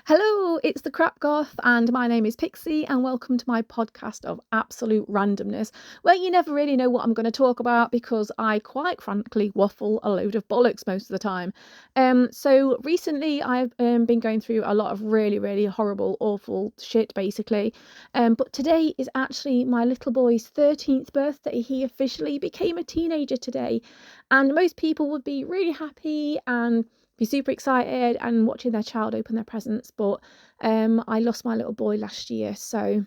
Hello, it's the Crap Goth, and my name is Pixie, and welcome to my podcast of absolute randomness, where you never really know what I'm going to talk about because I quite frankly waffle a load of bollocks most of the time. So recently I've been going through a lot of really, really horrible, awful shit, basically. But today is actually my little boy's 13th birthday. He officially became a teenager today, and most people would be really happy and be super excited and watching their child open their presents. But I lost my little boy last year, so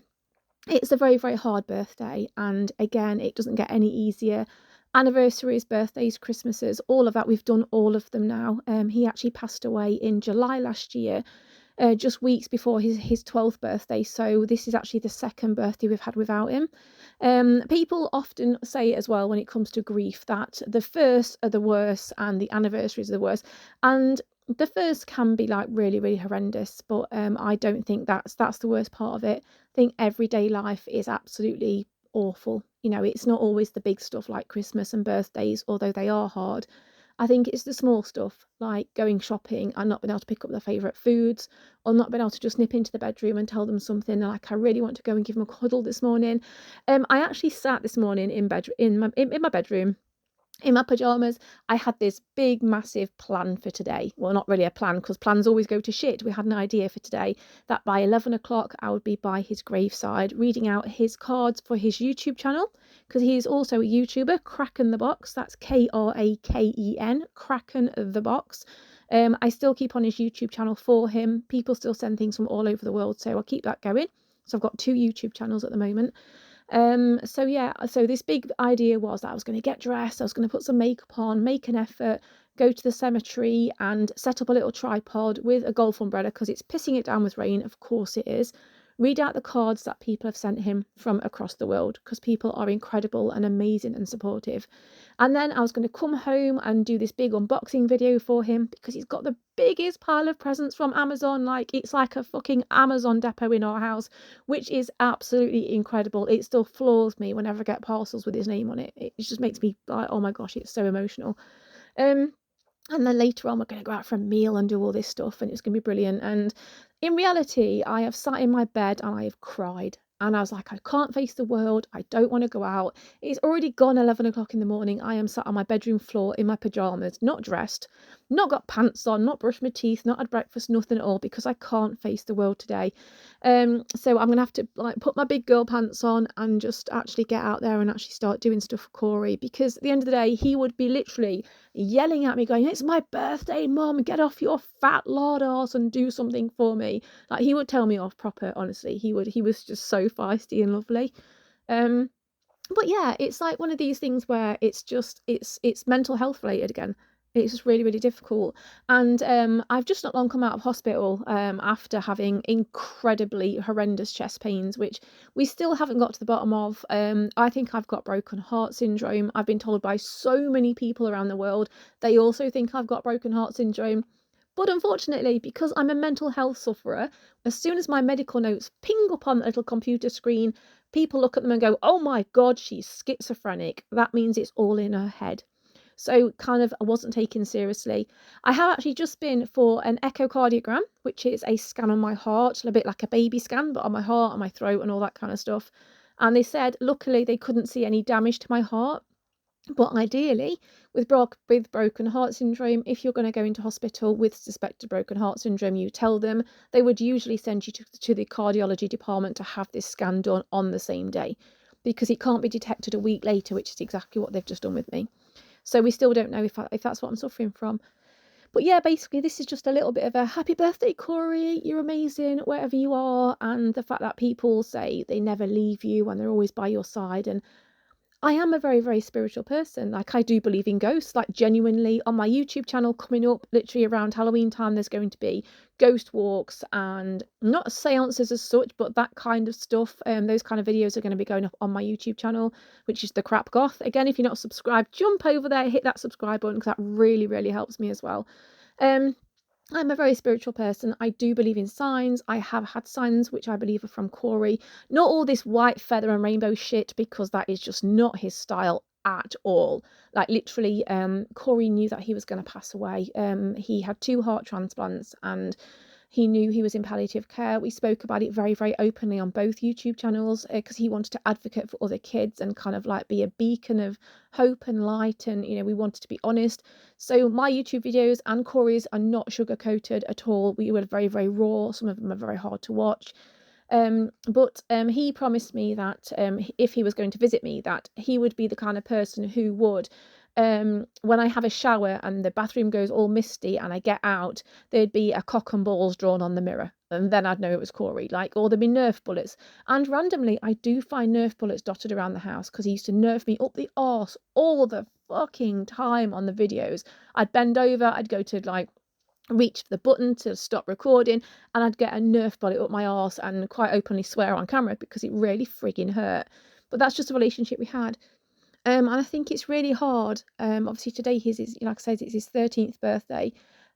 it's a very, very hard birthday. And again, it doesn't get any easier. Anniversaries, birthdays, Christmases, all of that. We've done all of them now. He actually passed away in July last year, just weeks before his 12th birthday. So this is actually the second birthday we've had without him. People often say as well when it comes to grief that the first are the worst and the anniversaries are the worst. And the first can be like really, really horrendous, but I don't think that's the worst part of it. I think everyday life is absolutely awful. You know, it's not always the big stuff like Christmas and birthdays, although they are hard. I think it's the small stuff like going shopping and not being able to pick up their favourite foods, or not being able to just nip into the bedroom and tell them something like I really want to go and give them a cuddle this morning. I actually sat this morning in my bedroom in my pajamas. I had this big massive plan for today. Well, not really a plan because plans always go to shit. We had an idea for today that by 11 o'clock I would be by his graveside reading out his cards for his YouTube channel, because he's also a YouTuber. Kraken the Box, that's Kraken, Kraken the Box. I still keep on his YouTube channel for him. People still send things from all over the world, so I'll keep that going. So I've got 2 YouTube channels at the moment. So yeah, so this big idea was that I was going to get dressed, I was going to put some makeup on, make an effort, go to the cemetery and set up a little tripod with a golf umbrella because it's pissing it down with rain, of course it is. Read out the cards that people have sent him from across the world, because people are incredible and amazing and supportive. And then I was going to come home and do this big unboxing video for him because he's got the biggest pile of presents from Amazon. Like, it's like a fucking Amazon depot in our house, which is absolutely incredible. It still floors me whenever I get parcels with his name on it. It just makes me like, oh my gosh, it's so emotional. Um, and then later on, we're going to go out for a meal and do all this stuff, and it's going to be brilliant. And in reality, I have sat in my bed and I have cried. And I was like, I can't face the world. I don't want to go out. It's already gone 11 o'clock in the morning. I am sat on my bedroom floor in my pajamas, not dressed, not got pants on, not brushed my teeth, not had breakfast, nothing at all, because I can't face the world today. So I'm going to have to like put my big girl pants on and just actually get out there and actually start doing stuff for Kori, because at the end of the day, he would be literally yelling at me going, it's my birthday, mum, get off your fat lard arse and do something for me. Like, he would tell me off proper, honestly. He was just so feisty and lovely. um but yeah, it's like one of these things where it's mental health related again. It's just really, really difficult. And I've just not long come out of hospital after having incredibly horrendous chest pains, which we still haven't got to the bottom of. I think I've got broken heart syndrome. I've been told by so many people around the world they also think I've got broken heart syndrome. But unfortunately, because I'm a mental health sufferer, as soon as my medical notes ping up on the little computer screen, people look at them and go, oh my God, she's schizophrenic. That means it's all in her head. So kind of I wasn't taken seriously. I have actually just been for an echocardiogram, which is a scan on my heart, a bit like a baby scan, but on my heart and my throat and all that kind of stuff. And they said, luckily, they couldn't see any damage to my heart. But ideally, with broken heart syndrome, if you're going to go into hospital with suspected broken heart syndrome, you tell them. They would usually send you to the cardiology department to have this scan done on the same day, because it can't be detected a week later, which is exactly what they've just done with me. So we still don't know if that's what I'm suffering from. But yeah, basically, this is just a little bit of a happy birthday, Kori. You're amazing wherever you are. And the fact that people say they never leave you and they're always by your side. And I am a very, very spiritual person. Like, I do believe in ghosts. Like, genuinely, on my YouTube channel coming up, literally around Halloween time, there's going to be ghost walks and not seances as such, but that kind of stuff. Those kind of videos are going to be going up on my YouTube channel, which is the Crap Goth. Again, if you're not subscribed, jump over there, hit that subscribe button, because that really, really helps me as well. Um, I'm a very spiritual person. I do believe in signs. I have had signs which I believe are from Kori. Not all this white feather and rainbow shit, because that is just not his style at all. Like, literally, Kori knew that he was going to pass away. He had 2 heart transplants, and He knew he was in palliative care. We spoke about it very, very openly on both YouTube channels because he wanted to advocate for other kids and kind of like be a beacon of hope and light. And, we wanted to be honest. So my YouTube videos and Kori's are not sugar-coated at all. We were very, very raw. Some of them are very hard to watch. But he promised me that if he was going to visit me, that he would be the kind of person who would, when I have a shower and the bathroom goes all misty and I get out, there'd be a cock and balls drawn on the mirror. And then I'd know it was Kori, or there'd be Nerf bullets. And randomly, I do find Nerf bullets dotted around the house because he used to nerf me up the arse all the fucking time on the videos. I'd bend over, I'd go to reach for the button to stop recording, and I'd get a Nerf bullet up my arse and quite openly swear on camera because it really frigging hurt. But that's just a relationship we had. And I think it's really hard. Obviously today like I said, it's his 13th birthday,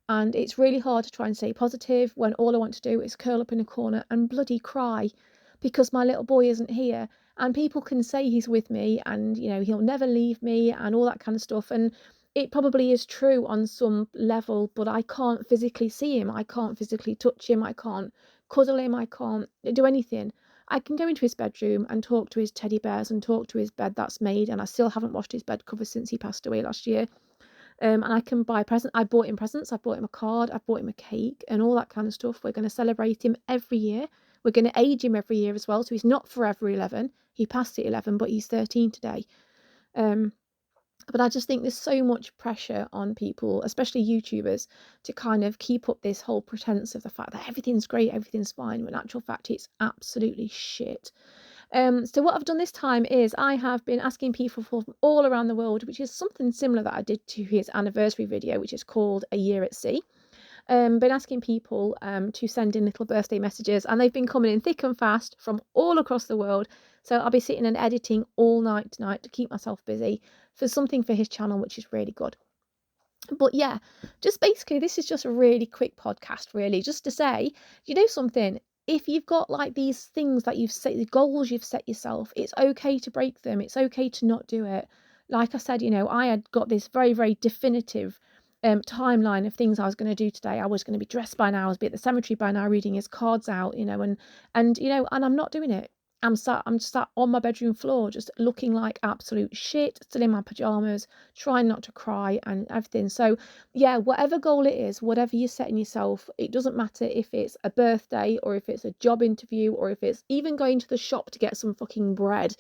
and it's really hard to try and stay positive when all I want to do is curl up in a corner and bloody cry because my little boy isn't here. And people can say he's with me and he'll never leave me and all that kind of stuff. And it probably is true on some level, but I can't physically see him. I can't physically touch him. I can't cuddle him. I can't do anything. I can go into his bedroom and talk to his teddy bears and talk to his bed that's made, and I still haven't washed his bed cover since he passed away last year. And I can buy presents. I bought him presents. I bought him a card. I bought him a cake and all that kind of stuff. We're going to celebrate him every year. We're going to age him every year as well. So he's not forever 11. He passed at 11, but he's 13 today. But I just think there's so much pressure on people, especially YouTubers, to kind of keep up this whole pretense of the fact that everything's great, everything's fine, when in actual fact it's absolutely shit. So what I've done this time is I have been asking people from all around the world, which is something similar that I did to his anniversary video, which is called A Year at Sea. Been asking people to send in little birthday messages, and they've been coming in thick and fast from all across the world. So I'll be sitting and editing all night tonight to keep myself busy for something for his channel, which is really good. But yeah, just basically, this is just a really quick podcast, really, just to say, something. If you've got these things that you've set, the goals you've set yourself, it's okay to break them. It's okay to not do it. Like I said, I had got this very, very definitive timeline of things I was going to do today. I was going to be dressed by now, I was be at the cemetery by now, reading his cards out, and I'm not doing it. I'm sat on my bedroom floor, just looking like absolute shit, still in my pajamas, trying not to cry and everything. So yeah, whatever goal it is, whatever you're setting yourself, it doesn't matter if it's a birthday or if it's a job interview or if it's even going to the shop to get some fucking bread.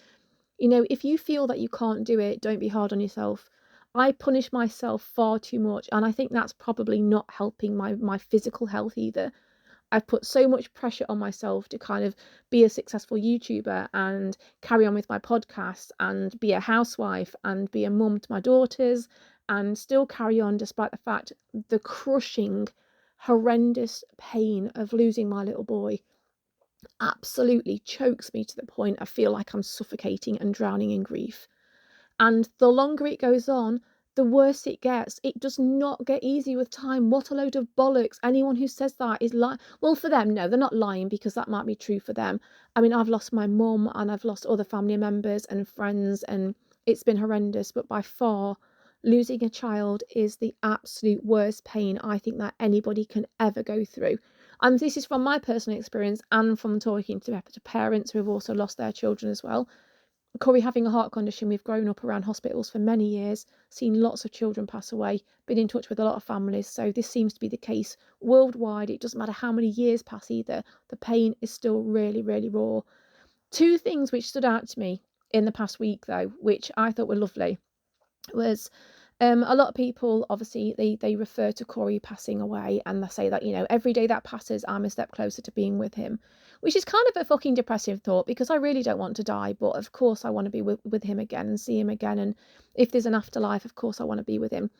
If you feel that you can't do it, don't be hard on yourself. I punish myself far too much, and I think that's probably not helping my physical health either. I've put so much pressure on myself to kind of be a successful YouTuber and carry on with my podcast and be a housewife and be a mum to my daughters and still carry on despite the fact the crushing, horrendous pain of losing my little boy absolutely chokes me to the point I feel like I'm suffocating and drowning in grief. And the longer it goes on, the worse it gets. It does not get easy with time. What a load of bollocks. Anyone who says that is lying. Well, for them, no, they're not lying because that might be true for them. I mean, I've lost my mum and I've lost other family members and friends, and it's been horrendous. But by far, losing a child is the absolute worst pain I think that anybody can ever go through. And this is from my personal experience and from talking to parents who have also lost their children as well. Kori having a heart condition, we've grown up around hospitals for many years, seen lots of children pass away, been in touch with a lot of families, so this seems to be the case worldwide. It doesn't matter how many years pass either, the pain is still really, really raw. Two things which stood out to me in the past week though, which I thought were lovely, was a lot of people obviously they refer to Kori passing away and they say that every day that passes I'm a step closer to being with him, which is kind of a fucking depressive thought because I really don't want to die, but of course I want to be with him again and see him again, and if there's an afterlife of course I want to be with him.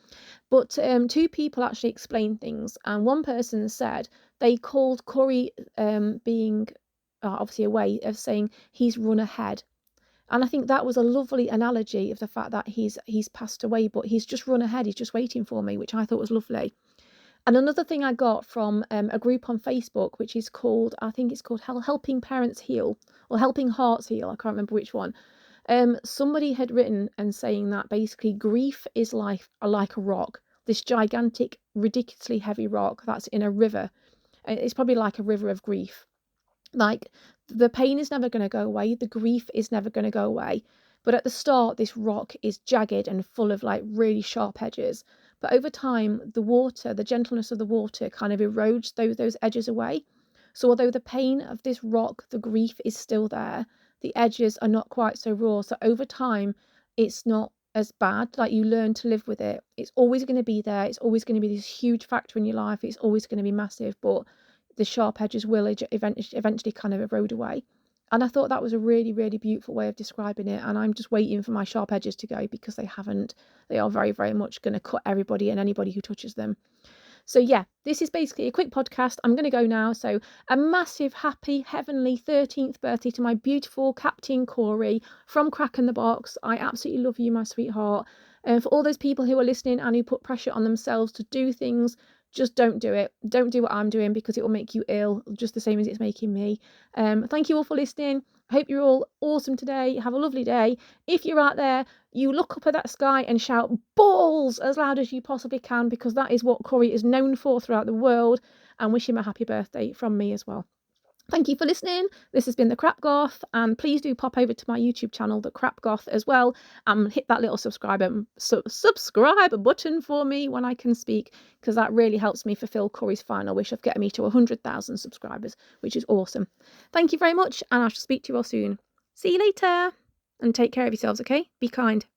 But two people actually explained things, and one person said they called Kori being obviously a way of saying he's run ahead. And I think that was a lovely analogy of the fact that he's passed away, but he's just run ahead. He's just waiting for me, which I thought was lovely. And another thing I got from a group on Facebook, which is called, I think it's called Helping Parents Heal or Helping Hearts Heal. I can't remember which one. Somebody had written and saying that basically grief is like a rock, this gigantic, ridiculously heavy rock that's in a river. It's probably like a river of grief. Like, the pain is never going to go away, the grief is never going to go away. But at the start, this rock is jagged and full of like really sharp edges. But over time, the water, the gentleness of the water kind of erodes those edges away. So although the pain of this rock, the grief is still there, the edges are not quite so raw. So over time, it's not as bad. Like, you learn to live with it. It's always going to be there. It's always going to be this huge factor in your life. It's always going to be massive, but the sharp edges will eventually kind of erode away. And I thought that was a really, really beautiful way of describing it. And I'm just waiting for my sharp edges to go, because they haven't. They are very, very much going to cut everybody and anybody who touches them. So yeah, this is basically a quick podcast. I'm going to go now. So a massive, happy, heavenly 13th birthday to my beautiful Captain Kori from Kraken the Box. I absolutely love you, my sweetheart. And for all those people who are listening and who put pressure on themselves to do things, just don't do it. Don't do what I'm doing, because it will make you ill, just the same as it's making me. Thank you all for listening. I hope you're all awesome today. Have a lovely day. If you're out there, you look up at that sky and shout balls as loud as you possibly can, because that is what Kori is known for throughout the world. And wish him a happy birthday from me as well. Thank you for listening. This has been The Crap Goth, and please do pop over to my YouTube channel, The Crap Goth, as well, and hit that little subscribe button for me when I can speak, because that really helps me fulfill Kori's final wish of getting me to 100,000 subscribers, which is awesome. Thank you very much, and I shall speak to you all soon. See you later, and take care of yourselves, okay? Be kind.